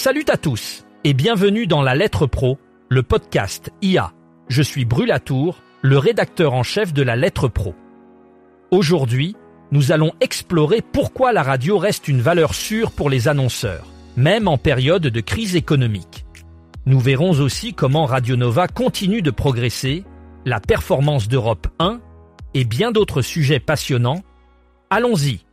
Salut à tous et bienvenue dans La Lettre Pro, le podcast IA. Je suis Brulatour, le rédacteur en chef de La Lettre Pro. Aujourd'hui, nous allons explorer pourquoi la radio reste une valeur sûre pour les annonceurs, même en période de crise économique. Nous verrons aussi comment Radio Nova continue de progresser, la performance d'Europe 1 et bien d'autres sujets passionnants. Allons-y!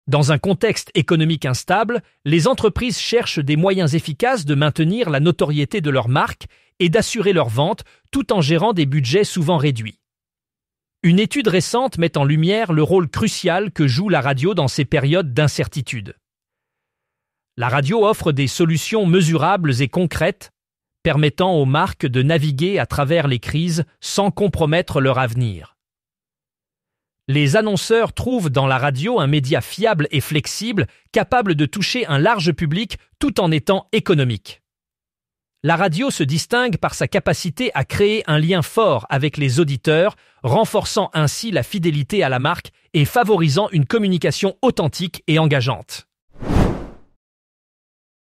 Dans un contexte économique instable, les entreprises cherchent des moyens efficaces de maintenir la notoriété de leur marque et d'assurer leurs ventes tout en gérant des budgets souvent réduits. Une étude récente met en lumière le rôle crucial que joue la radio dans ces périodes d'incertitude. La radio offre des solutions mesurables et concrètes, permettant aux marques de naviguer à travers les crises sans compromettre leur avenir. Les annonceurs trouvent dans la radio un média fiable et flexible, capable de toucher un large public tout en étant économique. La radio se distingue par sa capacité à créer un lien fort avec les auditeurs, renforçant ainsi la fidélité à la marque et favorisant une communication authentique et engageante.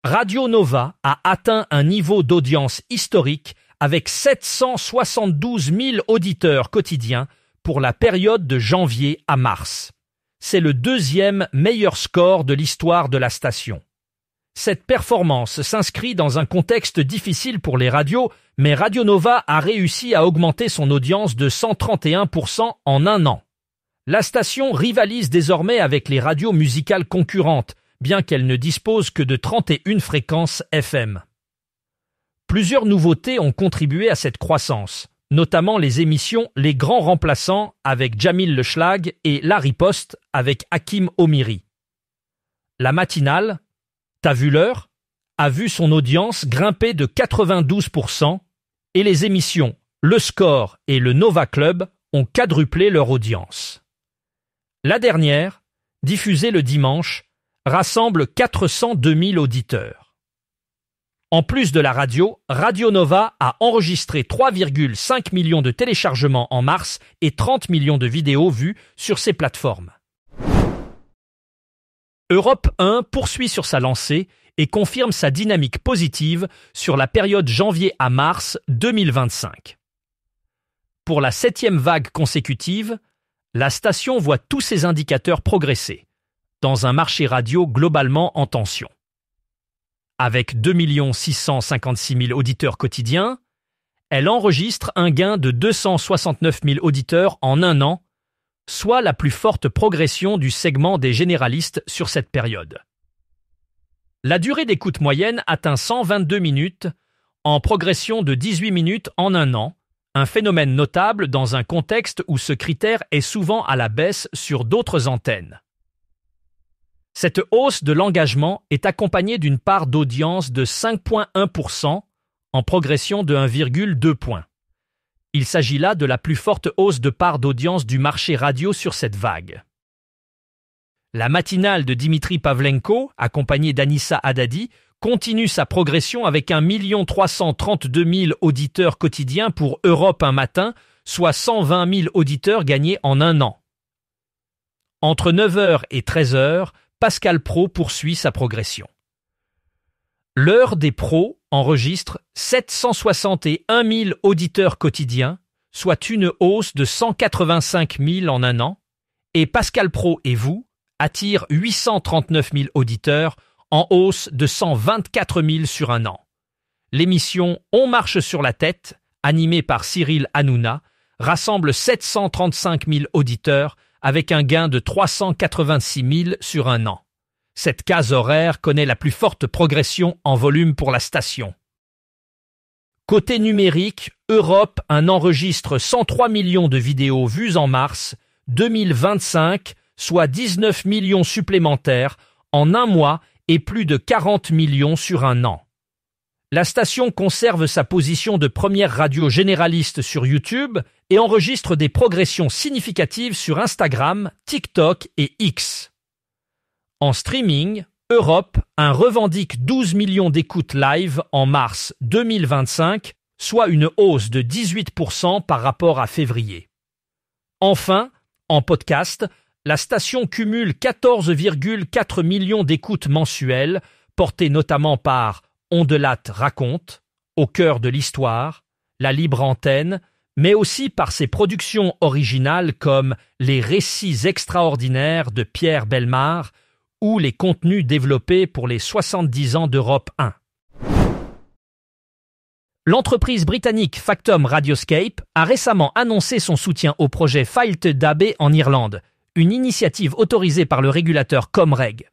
Radio Nova a atteint un niveau d'audience historique avec 772 000 auditeurs quotidiens pour la période de janvier à mars. C'est le deuxième meilleur score de l'histoire de la station. Cette performance s'inscrit dans un contexte difficile pour les radios, mais Radio Nova a réussi à augmenter son audience de 131% en un an. La station rivalise désormais avec les radios musicales concurrentes, bien qu'elle ne dispose que de 31 fréquences FM. Plusieurs nouveautés ont contribué à cette croissance, notamment les émissions Les Grands Remplaçants avec Jamil Le Schlag et La Riposte avec Hakim Omiri. La matinale, T'as vu l'heure, a vu son audience grimper de 92% et les émissions Le Score et le Nova Club ont quadruplé leur audience. La dernière, diffusée le dimanche, rassemble 402 000 auditeurs. En plus de la radio, Radio Nova a enregistré 3,5 millions de téléchargements en mars et 30 millions de vidéos vues sur ses plateformes. Europe 1 poursuit sur sa lancée et confirme sa dynamique positive sur la période janvier à mars 2025. Pour la 7e vague consécutive, la station voit tous ses indicateurs progresser, dans un marché radio globalement en tension. Avec 2 656 000 auditeurs quotidiens, elle enregistre un gain de 269 000 auditeurs en un an, soit la plus forte progression du segment des généralistes sur cette période. La durée d'écoute moyenne atteint 122 minutes, en progression de 18 minutes en un an, un phénomène notable dans un contexte où ce critère est souvent à la baisse sur d'autres antennes. Cette hausse de l'engagement est accompagnée d'une part d'audience de 5,1% en progression de 1,2 points. Il s'agit là de la plus forte hausse de part d'audience du marché radio sur cette vague. La matinale de Dimitri Pavlenko, accompagnée d'Anissa Haddadi, continue sa progression avec 1 332 000 auditeurs quotidiens pour Europe un matin, soit 120 000 auditeurs gagnés en un an. Entre 9h et 13h, Pascal Pro poursuit sa progression. L'heure des pros enregistre 761 000 auditeurs quotidiens, soit une hausse de 185 000 en un an, et Pascal Pro et vous attire 839 000 auditeurs, en hausse de 124 000 sur un an. L'émission On marche sur la tête, animée par Cyril Hanouna, rassemble 735 000 auditeurs, avec un gain de 386 000 sur un an. Cette case horaire connaît la plus forte progression en volume pour la station. Côté numérique, Europe enregistre 103 millions de vidéos vues en mars 2025, soit 19 millions supplémentaires en un mois et plus de 40 millions sur un an. La station conserve sa position de première radio généraliste sur YouTube et enregistre des progressions significatives sur Instagram, TikTok et X. En streaming, Europe revendique 12 millions d'écoutes live en mars 2025, soit une hausse de 18% par rapport à février. Enfin, en podcast, la station cumule 14,4 millions d'écoutes mensuelles, portées notamment par Ondelat raconte, Au cœur de l'histoire, La libre antenne, mais aussi par ses productions originales comme Les récits extraordinaires de Pierre Bellemare ou les contenus développés pour les 70 ans d'Europe 1. L'entreprise britannique Factum Radioscape a récemment annoncé son soutien au projet Filt DAB en Irlande, une initiative autorisée par le régulateur Comreg.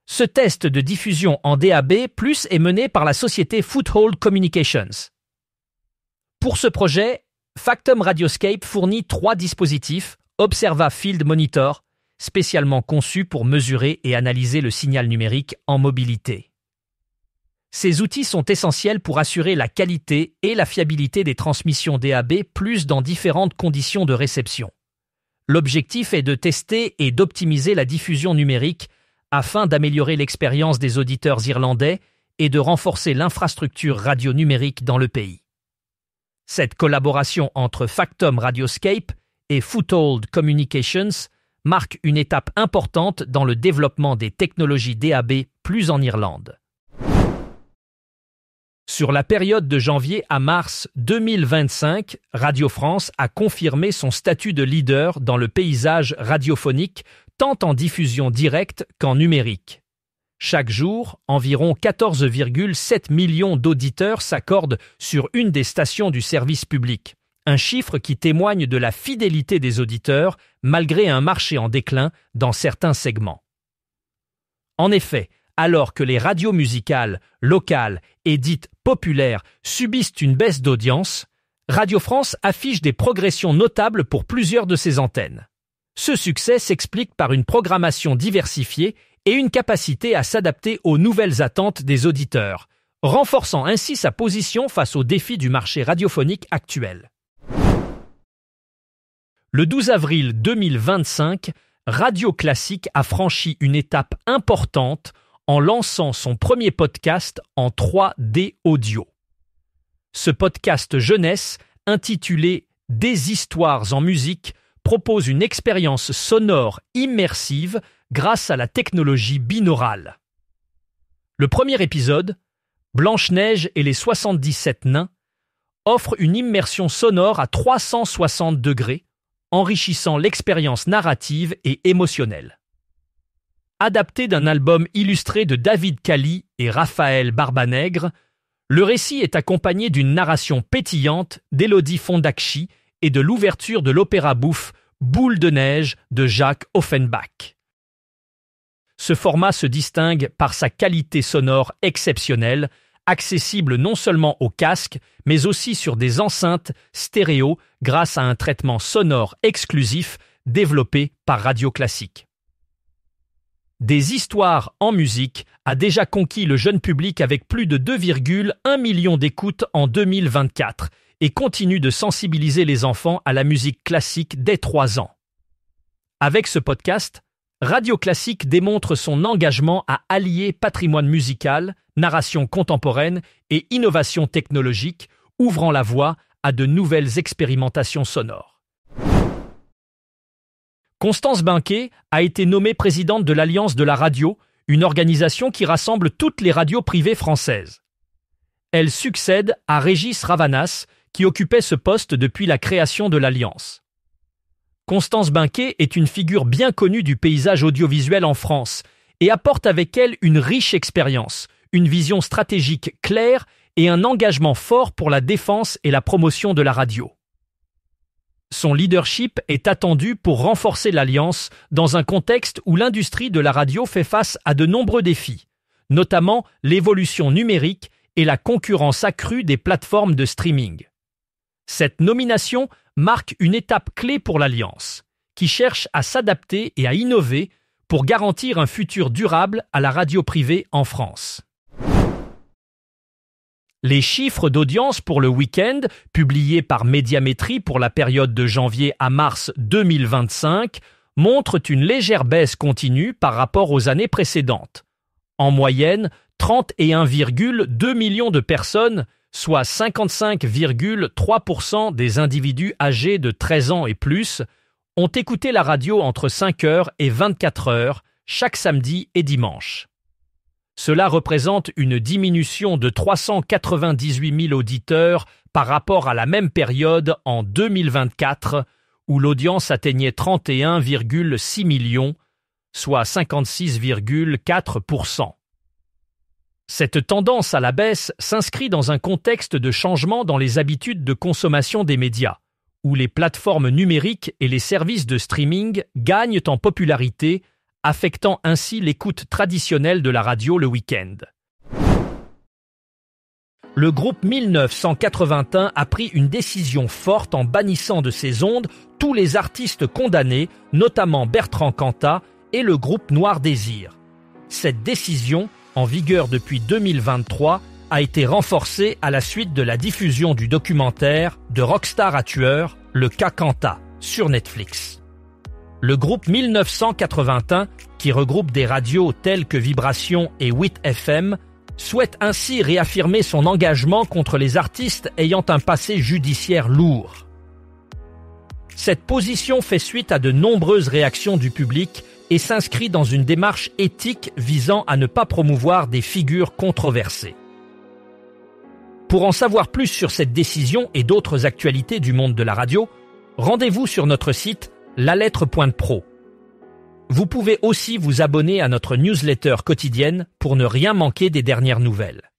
Ce test de diffusion en DAB+ est mené par la société Foothold Communications. Pour ce projet, Factum Radioscape fournit 3 dispositifs Observa Field Monitor, spécialement conçus pour mesurer et analyser le signal numérique en mobilité. Ces outils sont essentiels pour assurer la qualité et la fiabilité des transmissions DAB+ dans différentes conditions de réception. L'objectif est de tester et d'optimiser la diffusion numérique afin d'améliorer l'expérience des auditeurs irlandais et de renforcer l'infrastructure radio numérique dans le pays. Cette collaboration entre Factum Radioscape et Foothold Communications marque une étape importante dans le développement des technologies DAB+ en Irlande. Sur la période de janvier à mars 2025, Radio France a confirmé son statut de leader dans le paysage radiophonique, tant en diffusion directe qu'en numérique. Chaque jour, environ 14,7 millions d'auditeurs s'accordent sur une des stations du service public, un chiffre qui témoigne de la fidélité des auditeurs malgré un marché en déclin dans certains segments. En effet, alors que les radios musicales, locales et dites populaires subissent une baisse d'audience, Radio France affiche des progressions notables pour plusieurs de ses antennes. Ce succès s'explique par une programmation diversifiée et une capacité à s'adapter aux nouvelles attentes des auditeurs, renforçant ainsi sa position face aux défis du marché radiophonique actuel. Le 12 avril 2025, Radio Classique a franchi une étape importante en lançant son premier podcast en 3D audio. Ce podcast jeunesse, intitulé « Des histoires en musique », propose une expérience sonore immersive grâce à la technologie binaurale. Le premier épisode, Blanche-Neige et les 77 nains, offre une immersion sonore à 360 degrés, enrichissant l'expérience narrative et émotionnelle. Adapté d'un album illustré de David Cali et Raphaël Barbanègre, le récit est accompagné d'une narration pétillante d'Élodie Fondacci et de l'ouverture de l'opéra bouffe Boule de neige de Jacques Offenbach. Ce format se distingue par sa qualité sonore exceptionnelle, accessible non seulement au casque, mais aussi sur des enceintes stéréo grâce à un traitement sonore exclusif développé par Radio Classique. Des histoires en musique a déjà conquis le jeune public avec plus de 2,1 millions d'écoutes en 2024 et continue de sensibiliser les enfants à la musique classique dès 3 ans. Avec ce podcast, Radio Classique démontre son engagement à allier patrimoine musical, narration contemporaine et innovation technologique, ouvrant la voie à de nouvelles expérimentations sonores. Constance Binquet a été nommée présidente de l'Alliance de la radio, une organisation qui rassemble toutes les radios privées françaises. Elle succède à Régis Ravanas, qui occupait ce poste depuis la création de l'Alliance. Constance Binquet est une figure bien connue du paysage audiovisuel en France et apporte avec elle une riche expérience, une vision stratégique claire et un engagement fort pour la défense et la promotion de la radio. Son leadership est attendu pour renforcer l'Alliance dans un contexte où l'industrie de la radio fait face à de nombreux défis, notamment l'évolution numérique et la concurrence accrue des plateformes de streaming. Cette nomination marque une étape clé pour l'Alliance, qui cherche à s'adapter et à innover pour garantir un futur durable à la radio privée en France. Les chiffres d'audience pour le week-end, publiés par Médiamétrie pour la période de janvier à mars 2025, montrent une légère baisse continue par rapport aux années précédentes. En moyenne, 31,2 millions de personnes, soit 55,3% des individus âgés de 13 ans et plus, ont écouté la radio entre 5h et 24h chaque samedi et dimanche. Cela représente une diminution de 398 000 auditeurs par rapport à la même période en 2024, où l'audience atteignait 31,6 millions, soit 56,4%. Cette tendance à la baisse s'inscrit dans un contexte de changement dans les habitudes de consommation des médias, où les plateformes numériques et les services de streaming gagnent en popularité, affectant ainsi l'écoute traditionnelle de la radio le week-end. Le groupe 1981 a pris une décision forte en bannissant de ses ondes tous les artistes condamnés, notamment Bertrand Cantat et le groupe Noir Désir. Cette décision, en vigueur depuis 2023, a été renforcée à la suite de la diffusion du documentaire De Rockstar à Tueur, le cas Cantat, sur Netflix. Le groupe 1981, qui regroupe des radios telles que Vibration et 8FM, souhaite ainsi réaffirmer son engagement contre les artistes ayant un passé judiciaire lourd. Cette position fait suite à de nombreuses réactions du public et s'inscrit dans une démarche éthique visant à ne pas promouvoir des figures controversées. Pour en savoir plus sur cette décision et d'autres actualités du monde de la radio, rendez-vous sur notre site lalettre.pro. Vous pouvez aussi vous abonner à notre newsletter quotidienne pour ne rien manquer des dernières nouvelles.